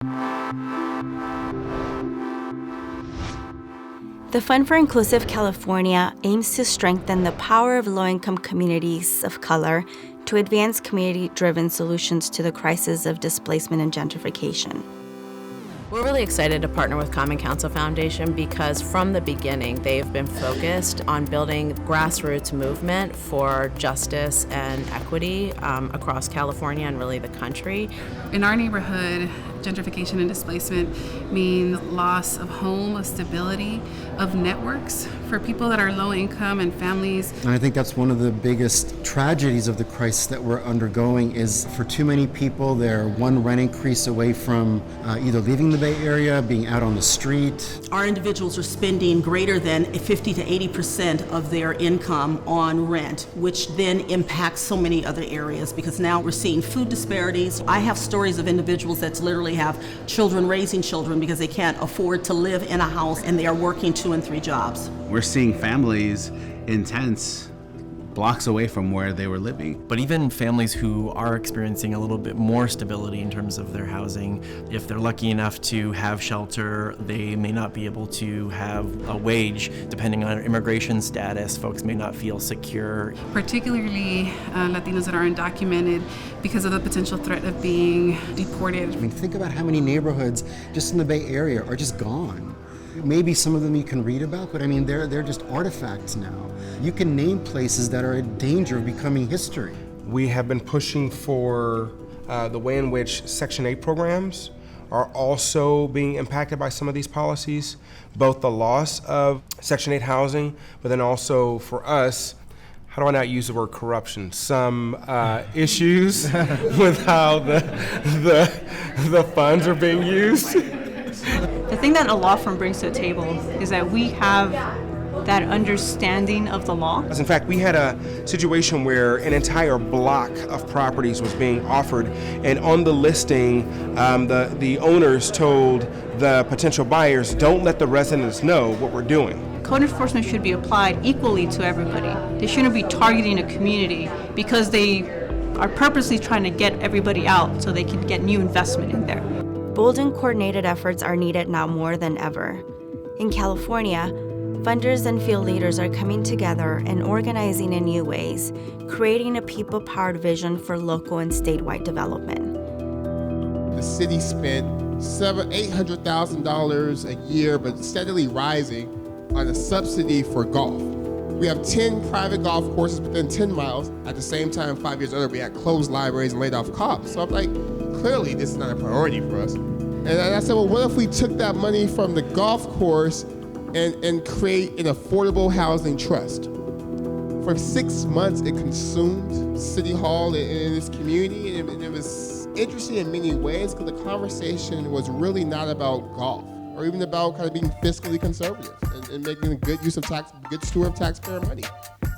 The Fund for Inclusive California aims to strengthen the power of low-income communities of color to advance community-driven solutions to the crisis of displacement and gentrification. We're really excited to partner with Common Council Foundation because from the beginning they've been focused on building grassroots movement for justice and equity across California and really the country. In our neighborhood, gentrification and displacement means loss of home, of stability, of networks for people that are low income and families. And I think that's one of the biggest tragedies of the crisis that we're undergoing is for too many people, they're one rent increase away from either leaving the Bay Area, being out on the street. Our individuals are spending greater than 50 to 80% of their income on rent, which then impacts so many other areas because now we're seeing food disparities. I have stories of individuals that literally have children raising children because they can't afford to live in a house and they are working 2 and 3 jobs. We're seeing families in tents blocks away from where they were living. But even families who are experiencing a little bit more stability in terms of their housing, if they're lucky enough to have shelter, they may not be able to have a wage. Depending on immigration status, folks may not feel secure. Particularly Latinos that are undocumented because of the potential threat of being deported. I mean, think about how many neighborhoods just in the Bay Area are just gone. Maybe some of them you can read about, but I mean, they're just artifacts now. You can name places that are in danger of becoming history. We have been pushing for the way in which Section 8 programs are also being impacted by some of these policies, both the loss of Section 8 housing, but then also for us, how do I not use the word corruption? Some issues with how the funds are being used. The thing that a law firm brings to the table is that we have that understanding of the law. In fact, we had a situation where an entire block of properties was being offered, and on the listing, the owners told the potential buyers, don't let the residents know what we're doing. Code enforcement should be applied equally to everybody. They shouldn't be targeting a community because they are purposely trying to get everybody out so they can get new investment in there. Bold and coordinated efforts are needed now more than ever. In California, funders and field leaders are coming together and organizing in new ways, creating a people-powered vision for local and statewide development. The city spent $800,000 a year, but steadily rising, on a subsidy for golf. We have 10 private golf courses within 10 miles. At the same time, 5 years earlier, we had closed libraries and laid off cops. So I'm like, clearly this is not a priority for us. And I said, well, what if we took that money from the golf course and create an affordable housing trust? For 6 months, it consumed City Hall and its community, and it was interesting in many ways because the conversation was really not about golf or even about kind of being fiscally conservative and making a good use of good steward of taxpayer money.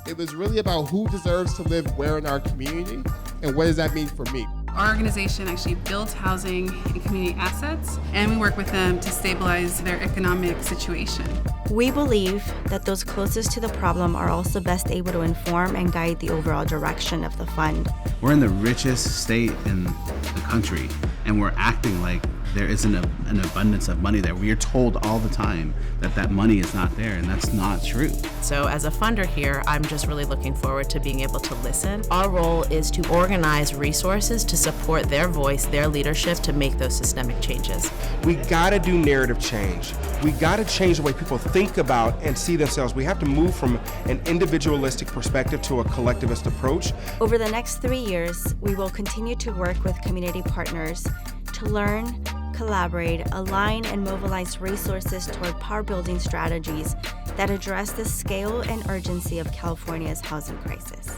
It was really about who deserves to live where in our community and what does that mean for me. Our organization actually builds housing and community assets, and we work with them to stabilize their economic situation. We believe that those closest to the problem are also best able to inform and guide the overall direction of the fund. We're in the richest state in the country, and we're acting like there isn't an abundance of money there. We are told all the time that that money is not there, and that's not true. So as a funder here, I'm just really looking forward to being able to listen. Our role is to organize resources to support their voice, their leadership, to make those systemic changes. We gotta do narrative change. We gotta change the way people think about and see themselves. We have to move from an individualistic perspective to a collectivist approach. Over the next 3 years, we will continue to work with community partners to learn, collaborate, align, and mobilize resources toward power-building strategies that address the scale and urgency of California's housing crisis.